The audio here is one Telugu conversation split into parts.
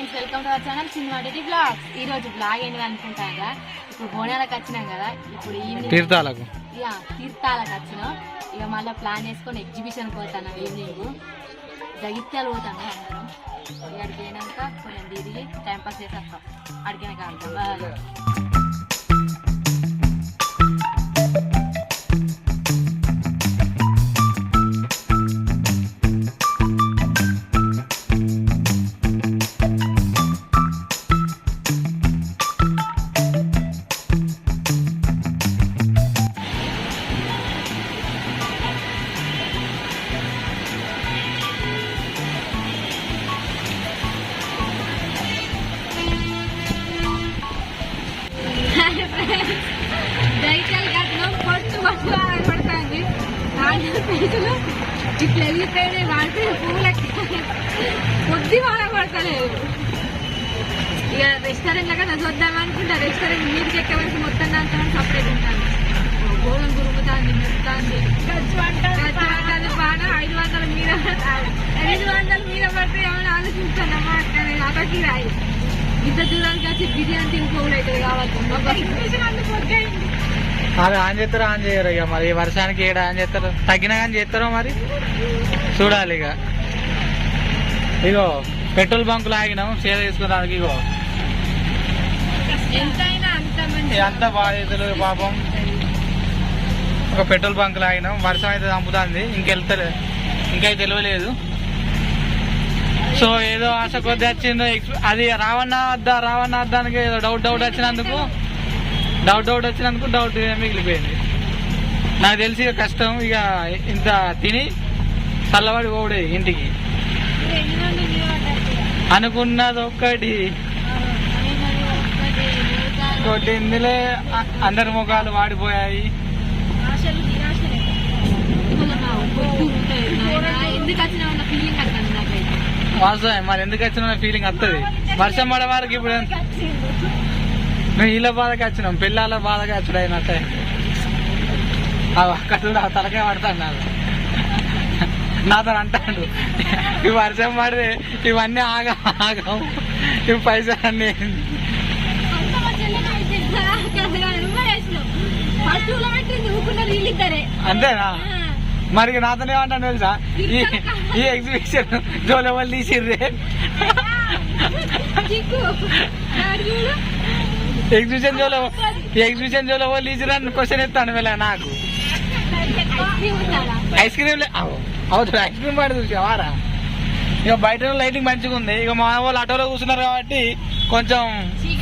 Friends, welcome to our channel చిన్నవాటి బ్లాగ్స్. ఈ రోజు బ్లాగ్ ఏంటి అనుకుంటాం కదా, ఇప్పుడు బోనాలకు వచ్చినాం కదా, ఇప్పుడు ఈవినింగ్ తీర్థాలకు వచ్చినాం. ఇక మళ్ళీ ప్లాన్ చేసుకొని ఎగ్జిబిషన్ పోతాను. ఈవినింగ్ జగిత్యాలు పోతాను అందరం. అక్కడికి పోయినాక కొంచెం తిరిగి టైంపాస్ చేసి వస్తాం. అడిగిన కాదు జైత్యాలు కట్టినాం. పొట్టు పడుతుంది. 4 పైసలు ఇట్లా వెళ్ళిపోయినా వాడిపోయిన పువ్వులకి కొద్ది వాడ పడతలేదు. ఇక రెస్టారెంట్ లాగా చూద్దాం అనుకుంటా. రెస్టారెంట్ మీదకి ఎక్కే వరకు మొత్తం దాంతో సపరేట్ ఉంటాను. గోళం గురుగుతుంది, మెత్తాంది. వంటలు బాగా 500 మీద 500 మీద పడితే ఏమైనా ఆలోచిస్తాను అమ్మా. అక్కడ అక్కడికి రాయి ఇంత దూరానికి వచ్చి బిర్యానీ తినుకోవడం అయితే కావాలి. అది ఆన్ చేస్తారో ఆన్ చేయరు. ఇక మరి వర్షానికి ఏడ ఆన్ చేస్తారు, తగ్గినా కానీ చేస్తారో మరి చూడాలి. ఇగో పెట్రోల్ బంకులు ఆగినాం సేవ తీసుకున్నానికి. ఇగో అంత బాధితులు పాపం. ఒక పెట్రోల్ బంకులు ఆగినాం. వర్షం అయితే చంపుతుంది. ఇంకైతే తెలియలేదు. సో ఏదో ఆశ కొద్ది వచ్చిందో అది రావన్నా వద్దా అని ఏదో డౌట్ వచ్చినందుకు డౌట్ మిగిలిపోయింది. నాకు తెలిసి కష్టం. ఇక ఇంత తిని చల్లబడి పోడే ఇంటికి. అనుకున్నది ఒక్కటి ఇందులో అందరి ముఖాలు వాడిపోయాయి. వాస్తవమే, మరి ఎందుకు వచ్చిన ఫీలింగ్ వస్తుంది. వర్షం పడే వారికి ఇప్పుడు మేము వీళ్ళ బాధకి వచ్చినాం, పిల్లల బాధగా వచ్చాడు అయినట్టే. అక్కడ తలకాయ పడతాడు నాతో అంటాడు, ఈ వర్షం పడితే ఇవన్నీ ఆగం ఇవి పైసలు అన్నీ అంతేనా. మరి నాతో ఏమంటాను తెలుసా, ఈ ఎగ్జిబిషన్ జోలు ఎవరు తీసిర్రే, ఎగ్జిబిషన్ జోలు ఎవరు తీసిరని క్వశ్చన్ ఎత్తాను వెళ్ళా నాకు. ఐస్ క్రీమ్ అవుతుంది, ఐస్ క్రీమ్ పడి చూసావారా. ఇక బయట లైటింగ్ మంచిగా ఉంది. ఇక మా వాళ్ళు ఆటోలో కూర్చున్నారు కాబట్టి కొంచెం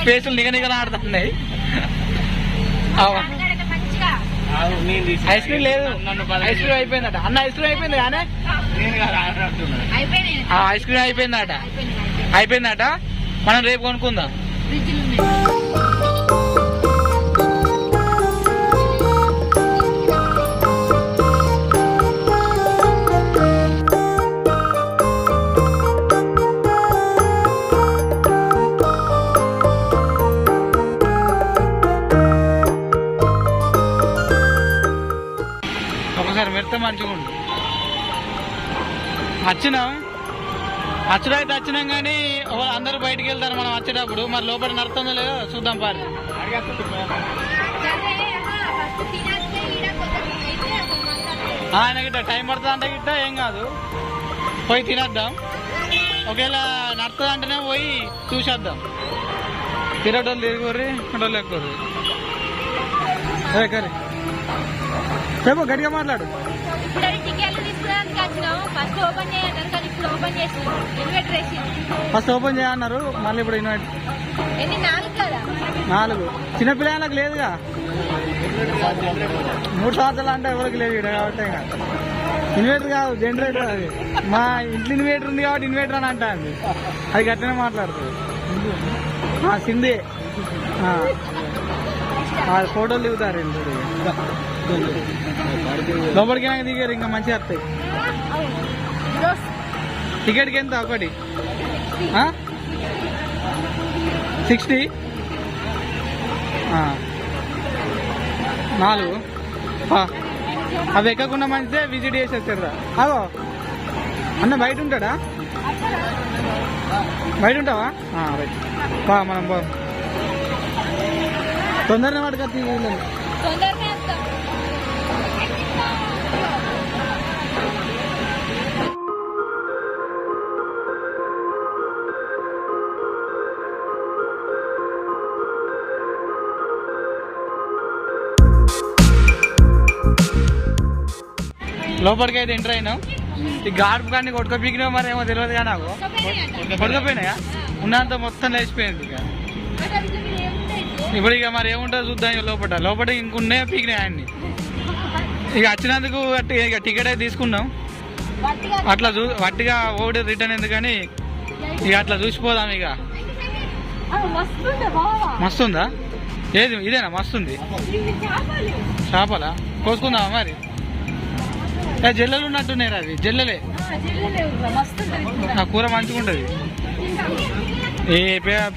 ఫేసులు నిగనిగన ఆడుతున్నాయి. ఐస్ క్రీమ్ లేదు, ఐస్ క్రీమ్ అయిపోయిందట. అన్న ఐస్ క్రీమ్ అయిపోయింది కానీ ఐస్ క్రీమ్ అయిపోయిందట. మనం రేపు కొనుక్కుందాం. మెత్త మంచిగా ఉండు. అచ్చుడైతే వచ్చినాం కానీ అందరూ బయటకు వెళ్తారు మనం వచ్చేటప్పుడు. మరి లోపల నడుతుందో లేదో చూద్దాం పారి. ఆయన గిట్ట టైం పడుతుంది అంటే గిట్ట ఏం కాదు, పోయి తినేద్దాం. ఒకవేళ నడుతుంది అంటేనే పోయి చూసేద్దాం. తిరగటోళ్ళు తిరుగుర్రి, ఉండోళ్ళు ఎక్కుర్రి. కరీ రేపు గట్టిగా మాట్లాడు. ఫస్ట్ ఓపెన్ చేయన్నారు, మళ్ళీ ఇప్పుడు ఇన్వైట్ 4 చిన్నపిల్లలకు లేదుగా. 3 సంవత్సరాలు అంటే ఎవరికి లేదు ఇక్కడ కాబట్టి. ఇన్వర్టర్ కాదు, జనరేటర్. అది మా ఇంట్లో ఇన్వర్టర్ ఉంది కాబట్టి ఇన్వర్టర్ అని అంటుంది. అది గట్టినే మాట్లాడుతుంది. సింధే ఫోటోలు దిగుతారు. లోపలికి దిగారు, ఇంకా మంచిగా వస్తాయి. టికెట్కి ఎంత ఒకటి 60. 4 అవి ఎక్కకుండా మంచిదే విజిట్ చేసి వచ్చారు. అదో అన్న బయట ఉంటాడా? బయట ఉంటావా రైట్ బా మనం బా తొందరనే పట్టుక తొందరనే వస్తాం. లోపలికి అయితే ఎంటర్ అయినాం. ఈ గాడుపు కానీ కొట్టుకపోయినావు మరి ఏమో తెలియదు కానీ నాకు కొట్టుకపోయినాయా ఉన్నంత మొత్తం లేచిపోయింది. ఇప్పుడు ఇక మరి ఏముంటుందో చూద్దాం. ఇక లోపల ఇంకున్నే పీకినాయి ఆయన్ని. ఇక వచ్చినందుకు ఇక టికెట్ అయితే తీసుకున్నాం. అట్లా వట్టిగా ఓడి రిటర్న్ ఎందుకని ఇక అట్లా చూసిపోదాం. ఇక మస్తుందా? ఏది ఇదేనా మస్తుంది? చేపలా కోసుకుందామా మరి? జల్లెలు ఉన్నట్టున్నాయి అవి జల్లెలే. ఆ కూర మంచిగా ఉంటుంది. ఏ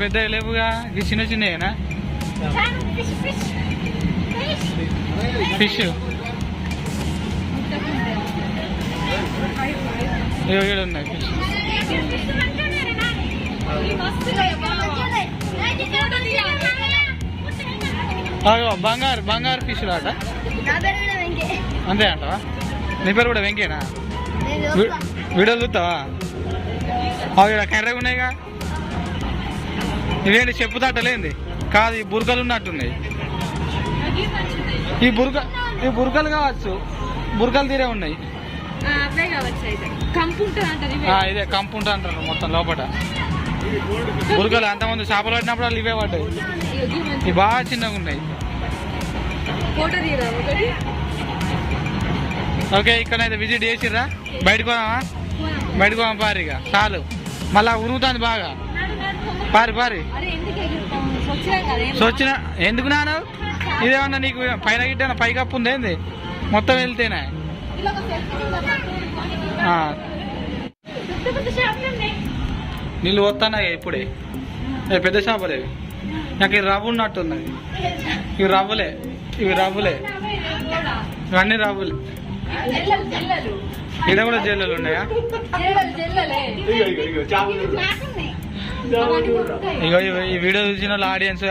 పెద్ద లేవుగా ఇవి చిన్న చిన్నయేనా? ఫిష్ ఏడు ఉన్నాయి ఫిష్. బంగారు ఫిష్ లాట అంతే అంటవా? నీ పేరు కూడా వెంకేనా? వీడియోలు చూస్తావా? అవి కర్రగా ఉన్నాయిగా. ఇవేంటి చెప్పుతాటలేంది? కాదు ఈ బురకలు ఉన్నట్టున్నాయి. ఈ బురకలు కావచ్చు. బురకలు తీరే ఉన్నాయి. ఇదే కంపు ఉంటుంది అంటారు మొత్తం లోపల. బురకలు అంతమంది చేపలు పట్టినప్పుడు వాళ్ళు ఇవే పడ్డాయి. ఇవి బాగా చిన్నగా ఉన్నాయి. ఓకే ఇక్కడైతే విజిట్ చేసిర్రా? బయటకు పోదాం పారిగా చాలు. మళ్ళా ఉరుగుతుంది బాగా. పారి సొచ్చిన ఎందుకు నాను? ఇదేమన్నా నీకు పైన గిట్ట పైకప్పు ఉంది ఏంది? మొత్తం వెళ్తేనే నీళ్ళు వస్తాయి ఇప్పుడే. పెద్ద చేపలే. నాకు ఇది రవ్వు ఉన్నట్టున్నది. ఇవి రవ్వులే ఇవన్నీ రవ్వులే. ఇక్కడ కూడా జల్లెలు ఉన్నాయా? ఇగో ఈ వీడియో చూసిన వాళ్ళు ఆడియన్స్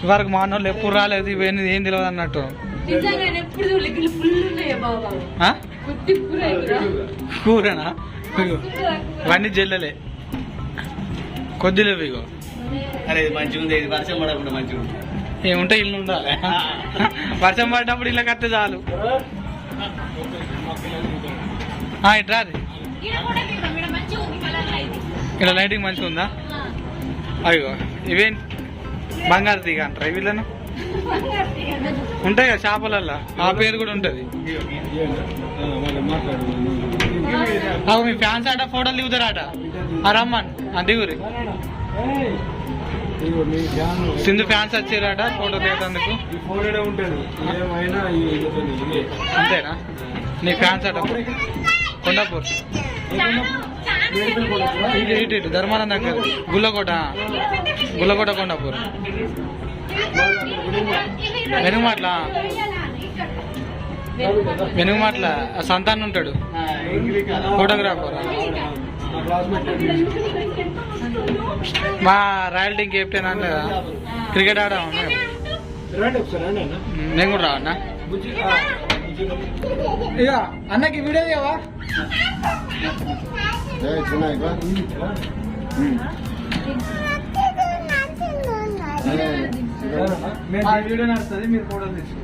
ఇవరకు మా అన్నోళ్ళు ఎప్పుడు రాలేదు. ఇవన్నీ ఏం తెలియదు అన్నట్టు. కూరనా? ఇవన్నీ జల్లెలే కొద్దిలేవు. ఇగో మంచిగా వర్షం పడకుండా మంచిగా ఏముంటే ఇల్లు ఉండాలి. వర్షం పడినప్పుడు ఇళ్ళకి వస్తే చాలు. ఇట్రా ఇక్కడ లైటింగ్ మంచిగా ఉందా? అయ్యో ఇవేం బంగారు తీగ అంటారా వీళ్ళను? ఉంటాయి కదా చేపలల్లో. ఆ పేరు కూడా ఉంటుంది. మీ ఫ్యాన్స్ ఆట ఫోటోలు దిగుతారట. రమ్మన్ దిగురి. సింధు ఫ్యాన్స్ వచ్చారట ఫోటో దిగేందుకు. అంతేనా? నీ ఫ్యాన్స్ అట కొండాపూర్ ఇటు ధర్మానం దగ్గర గుల్లకోట కొండాపూర్ వెనుగుమాట్ల సంతాన్ ఉంటాడు ఫోటోగ్రాఫర్. మా రాయల్ టీం కెప్టెన్ అంటే క్రికెట్ ఆడాము నేను కూడా రావన్నా. ఇక అన్నకి వీడియో చేయవా? వీడియో నడుస్తుంది. మీరు ఫోటోలు తీసుకో.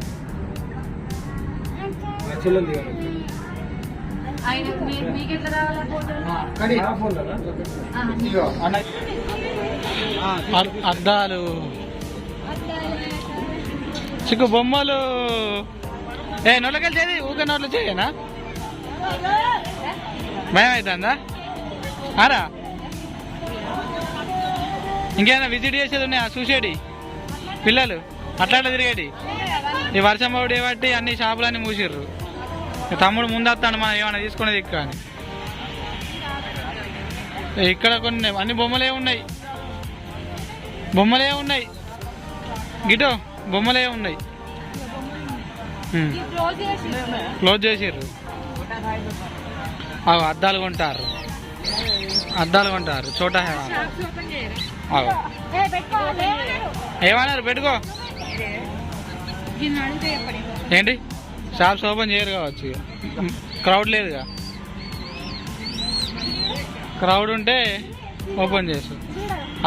అద్దాలు చిక్కు బొమ్మలు. నోట్లకెళ్ళి చేది ఊకే నోట్లు చేయనా? భయం అవుతుందా? ఆరా ఇంకేమైనా విజిట్ చేసేది ఉన్నాయా? చూసేది పిల్లలు అట్లా తిరిగేది. ఈ వర్షం పడి బట్టి అన్ని షాపులన్నీ మూసిర్రు. తమ్ముడు ముందొస్తాడు మనం ఏమైనా తీసుకునేది ఇక్కడ. ఇక్కడ కొన్ని అన్ని బొమ్మలే ఉన్నాయి. గిటో బొమ్మలే ఉన్నాయి. క్లోజ్ చేసిర్రు. అద్దాలు కొంటారు. అద్దాలు కొంటారు చోటా షాప్స్ ఓపెన్ చేయరా ఆగు. ఏమన్నారు పెట్టుకో దీన్ని అడిగితే చెప్పండి ఏంటి షాప్స్ ఓపెన్ చేయరు కావచ్చు ఇక. క్రౌడ్ లేదుగా క్రౌడ్ ఉంటే ఓపెన్ చేసు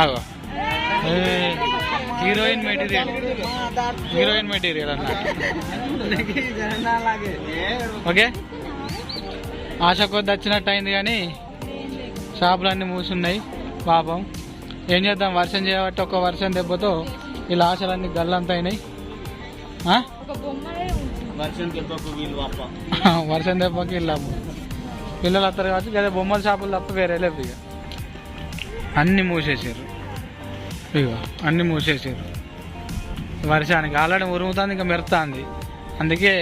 అగో హీరోయిన్ మెటీరియల్ అన్నమాట ఓకే ఆశ కొద్ది వచ్చినట్టు అయింది కానీ షాపులన్నీ మూసున్నాయి పాపం ఏం చేద్దాం వర్షం చేయబట్టి ఒక వర్షం దెబ్బతో ఇలా ఆశలన్నీ గల్లంతా అయినాయి ఒక బొమ్మలే ఉంటుంది వర్షం దెబ్బకి వెళ్ళాము పిల్లలు వస్తారు కాబట్టి అదే బొమ్మల షాపులు తప్ప వేరే లేవు ఇక అన్నీ మూసేసారు ఇక అన్నీ మూసేసారు వర్షానికి ఆల్రెడీ ఉరుముతుంది ఇంకా మెరుతుంది అందుకే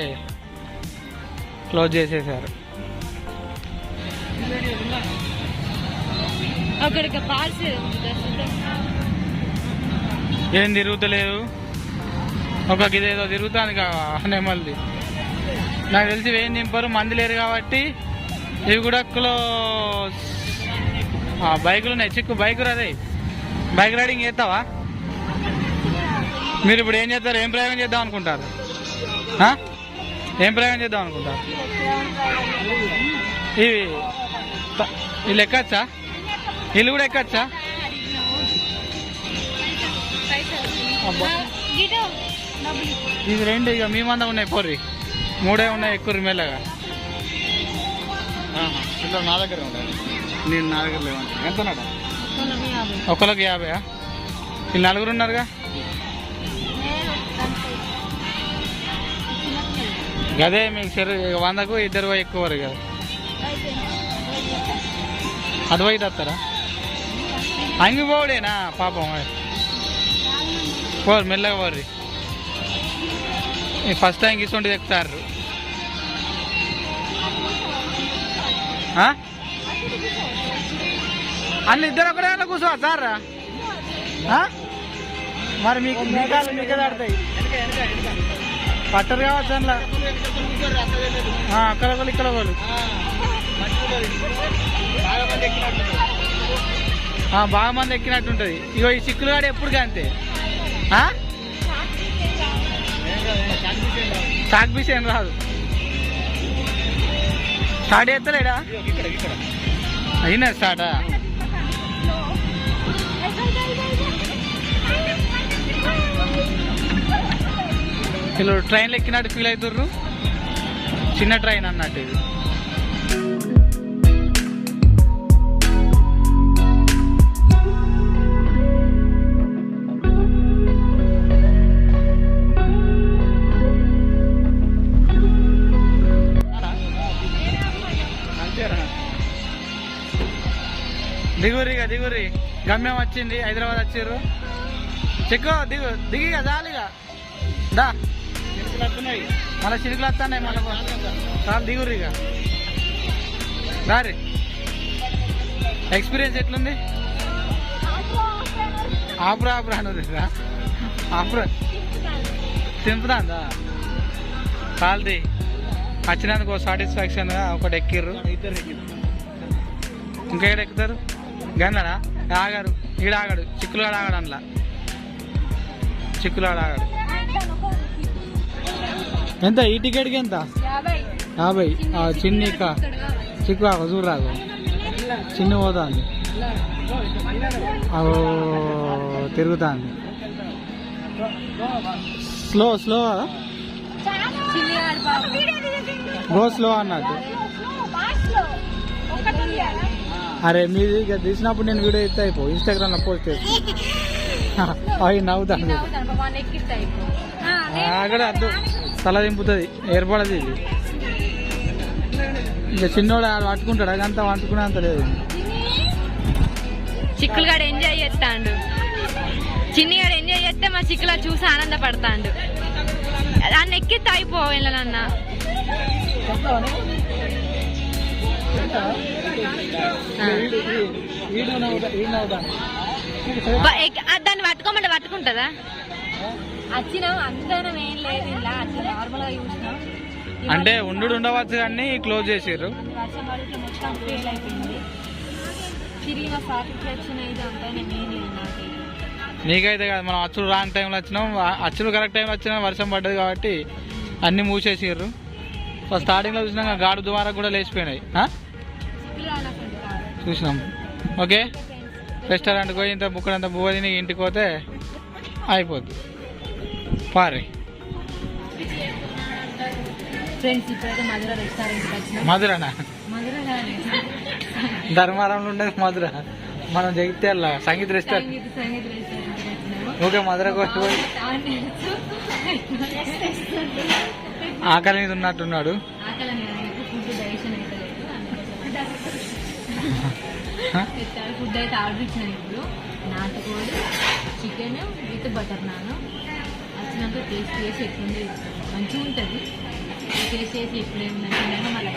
క్లోజ్ చేసేసారు అక్కడికి పార్సల్ ఏం తిరుగుతలేదు ఒక ఇదేదో తిరుగుతుంది నెమ్మది నాకు తెలిసి ఏం నింపరు మంది లేరు కాబట్టి ఇవి కూడా క్లోజ్ బైకులు ఉన్నాయి చిక్కు బైక్ అదే బైక్ రైడింగ్ చేస్తావా మీరు ఇప్పుడు ఏం చేస్తారు ఏం ప్రయోగం చేద్దాం అనుకుంటారు ఏం ప్రయోగం చేద్దాం అనుకుంటారు ఇవి వీళ్ళు ఎక్కచ్చా వీళ్ళు కూడా ఎక్కచ్చా ఇవి రెండు ఇక మీ మంద ఉన్నాయి పోర్రి మూడే ఉన్నాయి ఎక్కువ మెల్లగా నా దగ్గర ఉండాలి నేను నా దగ్గర లేవంటే ఎంత ఒకరికి 50 వీళ్ళు నలుగురు ఉన్నారుగా గదే మీకు సరే 100కు ఇద్దరు ఎక్కువ కదా అది పోయి తస్తారా అంగిపోడేనా పాపం పోరు మెల్లగా పోర్రి ఫస్ట్ టైం ఇస్తుంటే ఎక్కుతారు అన్ని ఇద్దరు ఒకటే కూర్చోవా సార్ మరి మీకు మీకే ఆడతాయి పట్టరు కావచ్చు అందులో అక్కడ వాళ్ళు ఇక్కడ వాళ్ళు బాగా మంది ఎక్కినట్టుంటది ఇగో ఈ చిక్కులు కాడ ఎప్పుడు అంతే చాక్ పీస్ ఏం రాదు స్టార్ట్ చేస్తలేడా అయినా స్టార్టా వీళ్ళు ట్రైన్లో ఎక్కినట్టు ఫీల్ అవుతుర్రు చిన్న ట్రైన్ అన్నట్టు ఇది దిగురి గమ్యం వచ్చింది హైదరాబాద్ వచ్చారు చెక్కు దిగి జాలిగా దా మళ్ళీ చిరుకులు వస్తున్నాయి మళ్ళీ చాలా దిగురిగా దారి ఎక్స్పీరియన్స్ ఎట్లుంది ఆపురా అన్నది ఆపురా తింపుదా కాల్ది వచ్చినందుకు సాటిస్ఫాక్షన్గా ఒకటి ఎక్కిర్రు ఇంకా ఏడు ఎక్కుతారు గన్నడా ఆగారు ఈడ ఆగాడు చిక్కులుగాడు ఆగాడు అందులో చిక్కులాడు ఆగాడు ఎంత ఈ టికెట్కి ఎంత 50 చిన్ని చిక్కు చూడరాదు చిన్ని పోతుంది తిరుగుతుంది స్లో గో స్లో అన్నట్టు అరే మీది ఇక తీసినప్పుడు నేను వీడియో ఇస్తే అయిపో ఇన్స్టాగ్రామ్ లో పోస్ట్ చేసి అవి నవ్వుతాను అక్కడ అద్దు తల దింపుతుంది ఏర్పడదు ఇది ఇక చిన్నోడు పట్టుకుంటాడు అదంతా పట్టుకునే అంత లేదు చిక్కులుగాడు ఎంజాయ్ చేస్తాడు చిన్నిగాడు ఎంజాయ్ చేస్తే మా చిక్కులా చూసి ఆనందపడతాడు దాన్ని ఎక్కితే అయిపో వెళ్ళనన్నా దాన్ని పట్టుకోమంటే పట్టుకుంటుందా వచ్చినాం అంతనం ఏం లేదు ఇలా నార్మల్ గా చూసినాం అంటే ఉండవచ్చు కానీ క్లోజ్ చేసారు వర్షం పడితే మొత్తం ఫెయిల్ అయిపోయింది తిరిగిన సాటిస్ఫాక్షన్ అయితే అంతానే మెయిన్ నాకైతే. నీకైతే కాదు, మనం అచ్చులు రాంగ్ టైంలో వచ్చినాం, అచ్చులు కరెక్ట్ టైంలో వచ్చినా వర్షం పడ్డది కాబట్టి అన్నీ మూసేసారు. ఫస్ట్ స్టార్టింగ్లో చూసినాక గాడు దువారా కూడా లేచిపోయినాయి. చూసినాం. ఓకే, రెస్టారెంట్కి పోయి ఇంత బుక్కడంత బువ్వ తిని ఇంటికి పోతే అయిపోద్ది. పారి ఫ్రెండ్స్ ఇప్పుడైతే మధుర రెస్టారెంట్కి వచ్చినాం. మధురనా? మధుర ధర్మారంలో ఉండేది మధుర, మనం జగిత్యాల సంగీత రెస్టారెంట్. సంగీత రెస్టారెంట్కి వచ్చినాము. ఓకే, మధురకు పోయి ఆకలి మీద ఉన్నట్టున్నాడు. ఆకలి ఫుడ్ డైజెషన్ అయితే లేదు, ఫుడ్ అయితే ఆర్డర్ ఇచ్చినాను. ఇప్పుడు నాటుకోడి చికెన్ విత్ బటర్ నాన్ వచ్చినాక టేస్ట్ చేసి ఎట్లుండే మంచిగా ఉంటుంది. టేస్ట్ చేసి ఎప్పుడేమి నచ్చిందని మళ్ళీ